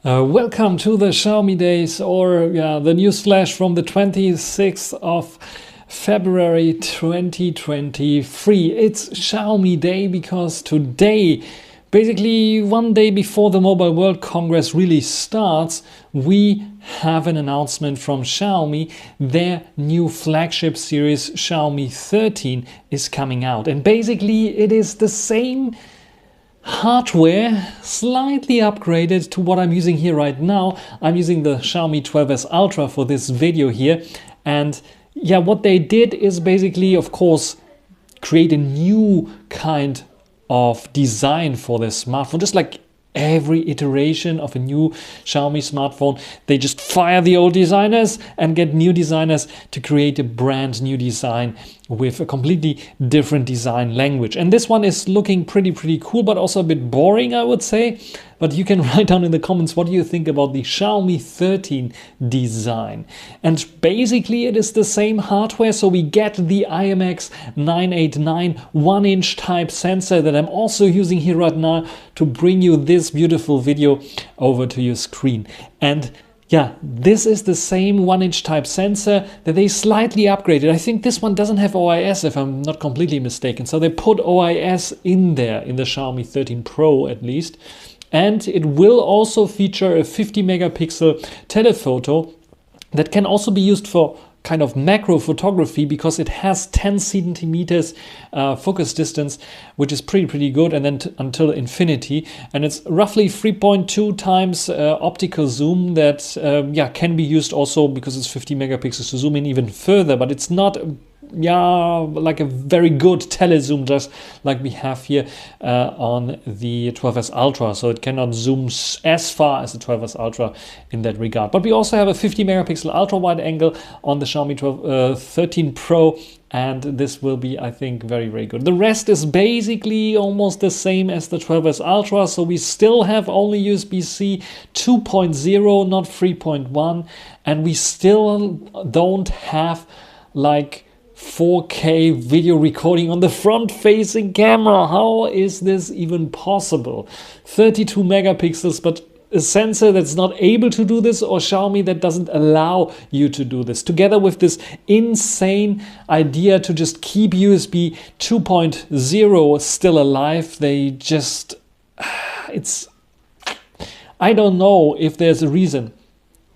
Welcome to the Xiaomi days, or the Newsflash from the 26th of February 2023. It's Xiaomi Day because today, basically one day before the Mobile World Congress really starts, we have an announcement from Xiaomi. Their new flagship series, Xiaomi 13, is coming out. And basically it is the same hardware, slightly upgraded to what I'm using here right now. I'm using the Xiaomi 12S Ultra for this video here. And yeah, what they did is basically, of course, create a new kind of design for this smartphone. Just like every iteration of a new Xiaomi smartphone, they just fire the old designers and get new designers to create a brand new design with a completely different design language. And this one is looking pretty cool, but also a bit boring, I would say. But you can write down in the comments what do you think about the Xiaomi 13 design. And basically it is the same hardware, so we get the IMX989 1-inch type sensor that I'm also using here right now to bring you this beautiful video over to your screen. And yeah, this is the same 1-inch type sensor that they slightly upgraded. I think this one doesn't have OIS, if I'm not completely mistaken. So they put OIS in there, in the Xiaomi 13 Pro at least. And it will also feature a 50 megapixel telephoto that can also be used for kind of macro photography, because it has 10 centimeters focus distance, which is pretty good, and then until infinity. And it's roughly 3.2 times optical zoom that can be used also, because it's 50 megapixels, to zoom in even further, but it's not like a very good telezoom, just like we have here on the 12S Ultra. So it cannot zoom as far as the 12S Ultra in that regard. But we also have a 50 megapixel ultra wide angle on the Xiaomi 13 Pro, and this will be, I think, very good. The rest is basically almost the same as the 12S Ultra, so we still have only USB-C 2.0, not 3.1, and we still don't have like 4K video recording on the front-facing camera. How is this even possible? 32 megapixels, but a sensor that's not able to do this, or Xiaomi that doesn't allow you to do this, together with this insane idea to just keep USB 2.0 still alive. They just, I don't know if there's a reason.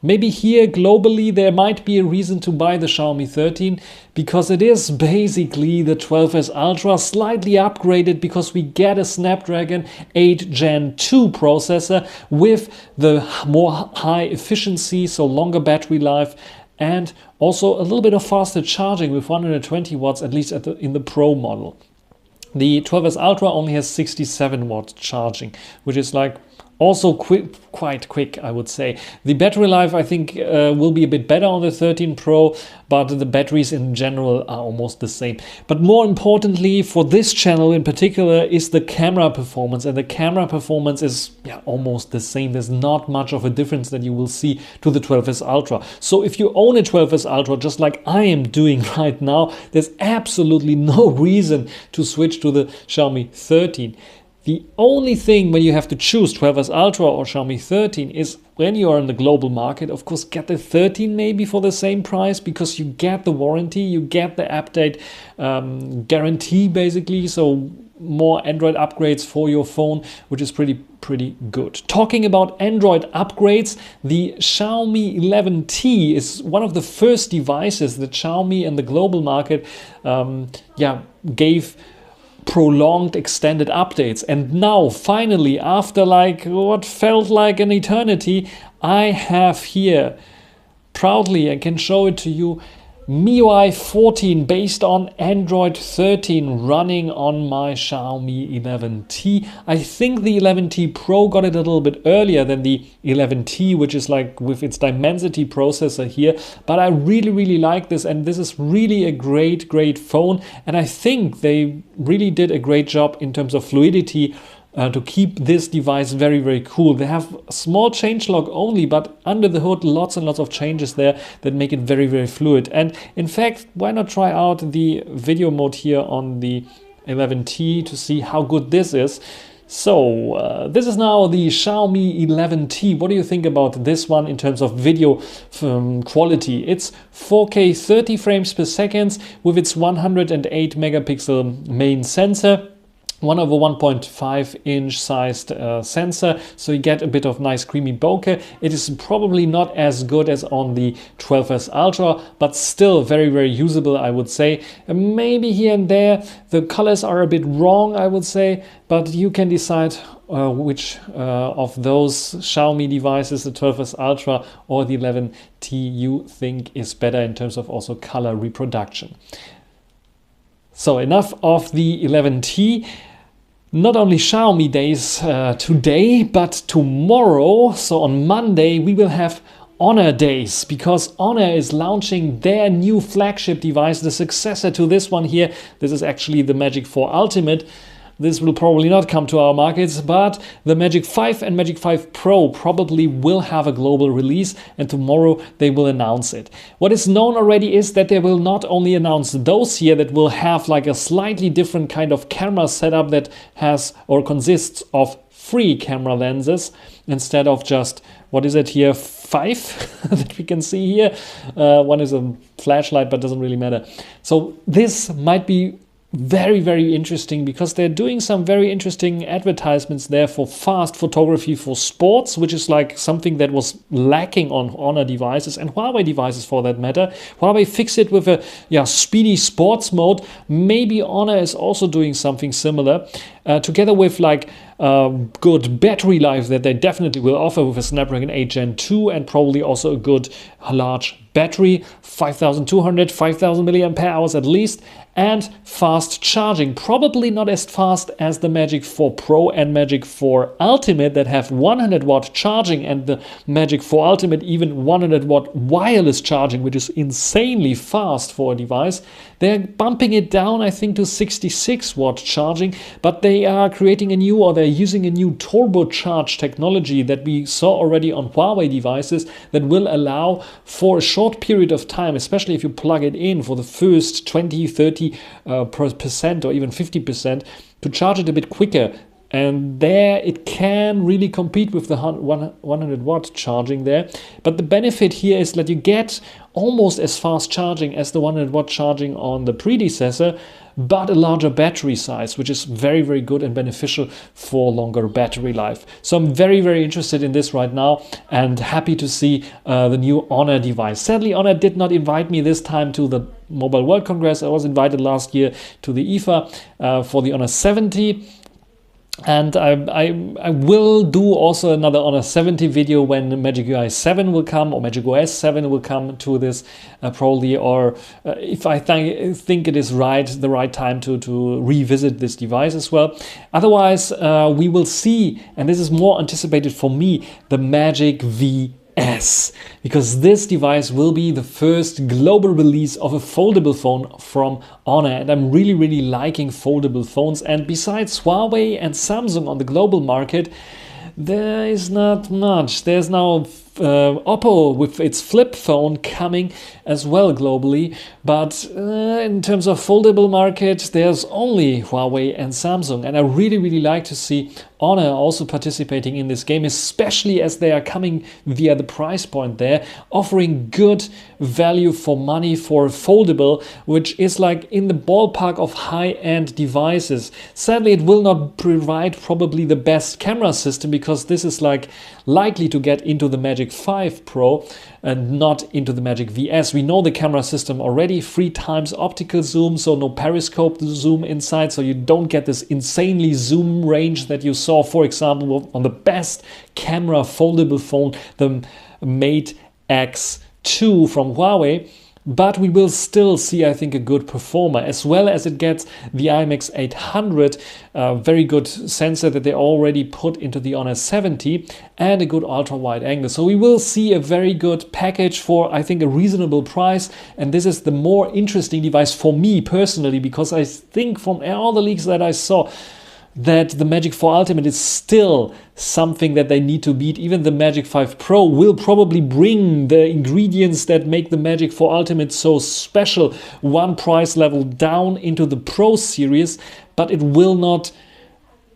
Maybe here globally there might be a reason to buy the Xiaomi 13, because it is basically the 12S Ultra slightly upgraded, because we get a Snapdragon 8 Gen 2 processor with the more high efficiency, so longer battery life, and also a little bit of faster charging with 120 watts, at least in the Pro model. The 12S Ultra only has 67 watt charging, which is like also quite quick, I would say. The battery life, I think, will be a bit better on the 13 Pro, but the batteries in general are almost the same. But more importantly, for this channel in particular, is the camera performance. And the camera performance is almost the same. There's not much of a difference that you will see to the 12S Ultra. So if you own a 12S Ultra, just like I am doing right now, there's absolutely no reason to switch to the Xiaomi 13. The only thing when you have to choose 12S Ultra or Xiaomi 13 is when you are in the global market, of course, get the 13 maybe for the same price, because you get the warranty, you get the update guarantee basically, so more Android upgrades for your phone, which is pretty good. Talking about Android upgrades, the Xiaomi 11T is one of the first devices that Xiaomi in the global market gave prolonged extended updates. And now finally, after like what felt like an eternity, I have here proudly, I can show it to you, MIUI 14 based on Android 13 running on my Xiaomi 11T. I think the 11T Pro got it a little bit earlier than the 11T, which is like with its Dimensity processor here. But I really like this, and this is really a great phone. And I think they really did a great job in terms of fluidity to keep this device very cool. They have a small changelog only, but under the hood lots and lots of changes there that make it very fluid. And in fact, why not try out the video mode here on the 11T to see how good this is. So this is now the Xiaomi 11T. What do you think about this one in terms of video quality? It's 4K 30 frames per second with its 108 megapixel main sensor. 1/1.5 inch sized sensor, so you get a bit of nice creamy bokeh. It is probably not as good as on the 12S Ultra, but still very, very usable, I would say. Maybe here and there the colors are a bit wrong, I would say, but you can decide which of those Xiaomi devices, the 12S Ultra or the 11T, you think is better in terms of also color reproduction. So enough of the 11T. Not only Xiaomi days today, but tomorrow, so on Monday, we will have Honor days, because Honor is launching their new flagship device, the successor to this one here. This is actually the Magic 4 Ultimate. This will probably not come to our markets, but the Magic 5 and Magic 5 Pro probably will have a global release, and tomorrow they will announce it. What is known already is that they will not only announce those here that will have like a slightly different kind of camera setup that has or consists of 3 camera lenses instead of just, what is it here, 5 that we can see here. One is a flashlight, but doesn't really matter. So this might be very, very interesting, because they're doing some very interesting advertisements there for fast photography for sports, which is like something that was lacking on Honor devices and Huawei devices for that matter. Huawei fixed it with a speedy sports mode. Maybe Honor is also doing something similar, together with like good battery life that they definitely will offer with a Snapdragon 8 Gen 2, and probably also a good large battery, 5200, 5000 milliampere hours at least, and fast charging. Probably not as fast as the Magic 4 Pro and Magic 4 Ultimate that have 100 watt charging, and the Magic 4 Ultimate even 100 watt wireless charging, which is insanely fast for a device. They're bumping it down, I think, to 66 watt charging, but they are creating a new, or they're using a new turbocharge technology that we saw already on Huawei devices that will allow for a short period of time, especially if you plug it in for the first 20, 30% or even 50%, to charge it a bit quicker. And there it can really compete with the 100 watt charging there. But the benefit here is that you get almost as fast charging as the 100 watt charging on the predecessor, but a larger battery size, which is very, very good and beneficial for longer battery life. So I'm very, very interested in this right now, and happy to see the new Honor device. Sadly, Honor did not invite me this time to the Mobile World Congress. I was invited last year to the IFA for the Honor 70. And I will do also another Honor 70 video when Magic UI 7 will come, or Magic OS 7 will come to this probably, or if I think it is the right time to revisit this device as well. Otherwise, we will see, and this is more anticipated for me, the Magic VS, because this device will be the first global release of a foldable phone from Honor, and I'm really, really liking foldable phones. And besides Huawei and Samsung on the global market, there is not much. There's now Oppo with its flip phone coming as well globally, but in terms of foldable market, there's only Huawei and Samsung, and I really, really like to see Honor also participating in this game, especially as they are coming via the price point there, offering good value for money for foldable, which is like in the ballpark of high-end devices. Sadly, it will not provide probably the best camera system, because this is like likely to get into the Magic 5 Pro and not into the Magic VS. We know the camera system already, 3 times optical zoom, so no periscope zoom inside, so you don't get this insanely zoom range that you saw, for example, on the best camera foldable phone, the Mate X2 from Huawei. But we will still see, I think, a good performer, as well as it gets the IMX800, very good sensor that they already put into the Honor 70, and a good ultra-wide angle. So we will see a very good package for, I think, a reasonable price. And this is the more interesting device for me personally, because I think from all the leaks that I saw, that the Magic 4 Ultimate is still something that they need to beat. Even the Magic 5 Pro will probably bring the ingredients that make the Magic 4 Ultimate so special one price level down into the Pro series, but it will not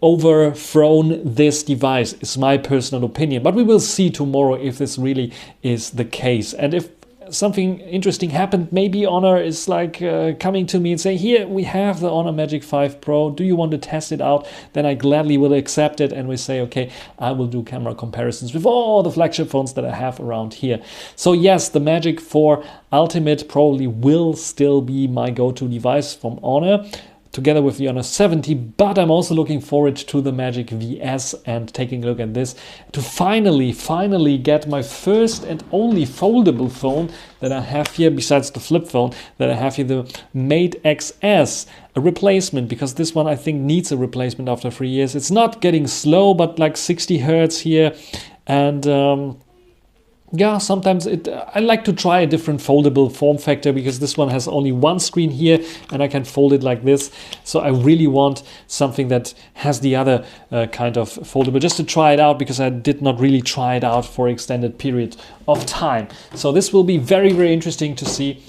overthrown this device, is my personal opinion. But we will see tomorrow if this really is the case. And if something interesting happened, maybe Honor is like coming to me and say, here we have the Honor Magic 5 Pro, do you want to test it out? Then I gladly will accept it, and we say, okay, I will do camera comparisons with all the flagship phones that I have around here. So yes, the Magic 4 Ultimate probably will still be my go-to device from Honor, together with the Honor 70, but I'm also looking forward to the Magic VS and taking a look at this to finally get my first and only foldable phone that I have here, besides the flip phone that I have here, the Mate XS, a replacement, because this one I think needs a replacement after 3 years. It's not getting slow, but like 60 Hertz here, and yeah, sometimes I like to try a different foldable form factor, because this one has only one screen here and I can fold it like this. So I really want something that has the other kind of foldable, just to try it out, because I did not really try it out for an extended period of time. So this will be very, very interesting to see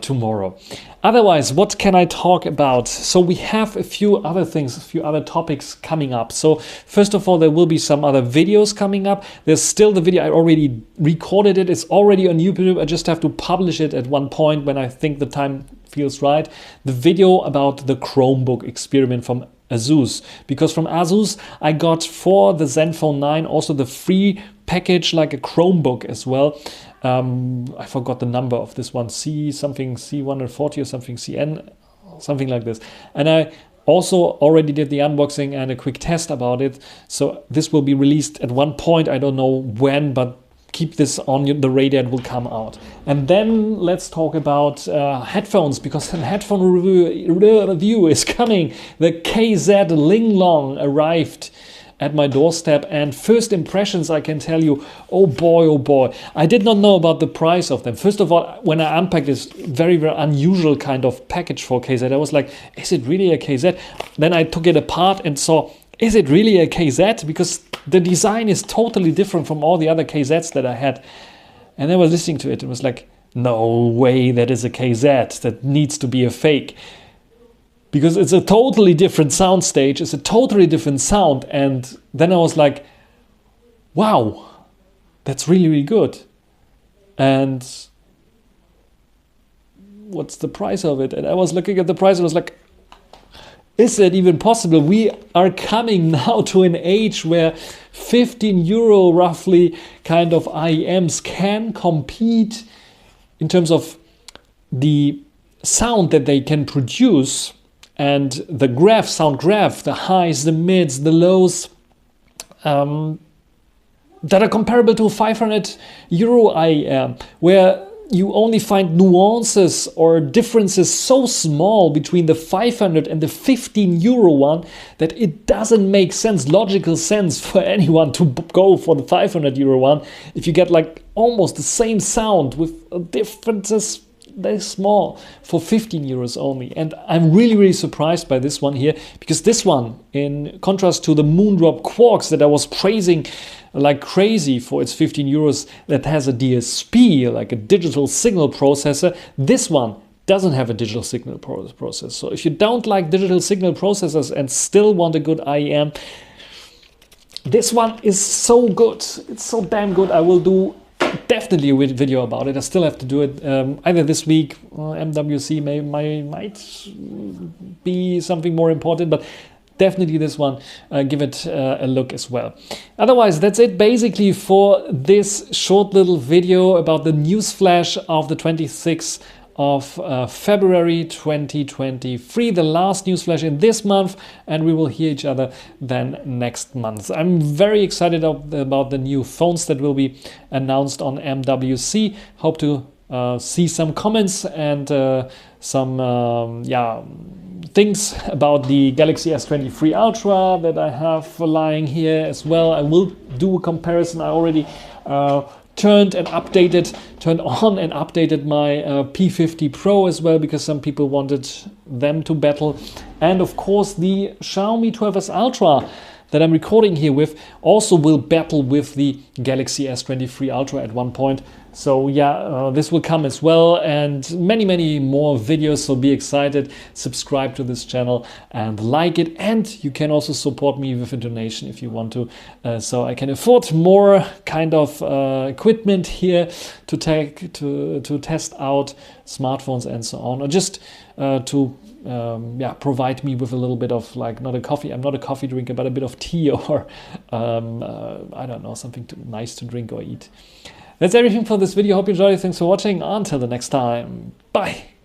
tomorrow. Otherwise, what can I talk about? So we have a few other things, a few other topics coming up. So first of all, there will be some other videos coming up. There's still the video, I already recorded it. It's already on YouTube. I just have to publish it at one point when I think the time feels right. The video about the Chromebook experiment from Asus, because from Asus I got for the Zenfone 9 also the free package, like a Chromebook as well. I forgot the number of this one, C something, C140 or something, CN, something like this. And I also already did the unboxing and a quick test about it. So this will be released at one point, I don't know when, but keep this on the radar, it will come out. And then let's talk about headphones, because an headphone review is coming. The KZ Linglong arrived at my doorstep, and first impressions, I can tell you, oh boy, I did not know about the price of them. First of all, when I unpacked this very, very unusual kind of package for KZ, I was like, is it really a KZ? Then I took it apart and saw, is it really a KZ? Because the design is totally different from all the other KZs that I had. And I was listening to it, it was like, no way that is a KZ, that needs to be a fake. Because it's a totally different sound stage, it's a totally different sound. And then I was like, wow, that's really, really good. And what's the price of it? And I was looking at the price and I was like, is that even possible? We are coming now to an age where 15 euro roughly kind of IEMs can compete in terms of the sound that they can produce. And the sound graph, the highs, the mids, the lows, that are comparable to 500 euro IEM, where you only find nuances or differences so small between the 500 and the 15 euro one that it doesn't make sense, logical sense for anyone to go for the 500 euro one if you get like almost the same sound with differences very small for 15 euros only. And I'm really, really surprised by this one here, because this one, in contrast to the Moondrop Quarks that I was praising like crazy for its 15 euros, that has a DSP, like a digital signal processor, this one doesn't have a digital signal processor. So if you don't like digital signal processors and still want a good IEM, this one is so good. It's so damn good. I will do definitely a video about it. I still have to do it either this week. MWC might be something more important, but definitely this one, give it a look as well. Otherwise, that's it basically for this short little video about the Newsflash of the 26th of February 2023, the last Newsflash in this month, and we will hear each other then next month. I'm very excited about the new phones that will be announced on MWC. Hope to see some comments and some things about the Galaxy S23 Ultra that I have lying here as well. I will do a comparison. I already turned on and updated my P50 Pro as well, because some people wanted them to battle. And of course the Xiaomi 12S Ultra that I'm recording here with also will battle with the Galaxy S23 Ultra at one point. So yeah, this will come as well, and many more videos, so be excited. Subscribe to this channel and like it, and you can also support me with a donation if you want to, so I can afford more kind of equipment here to test out smartphones and so on, or just to provide me with a little bit of, like, not a coffee, I'm not a coffee drinker, but a bit of tea, or I don't know, something nice to drink or eat. That's everything for this video. Hope you enjoyed it. Thanks for watching. Until the next time. Bye.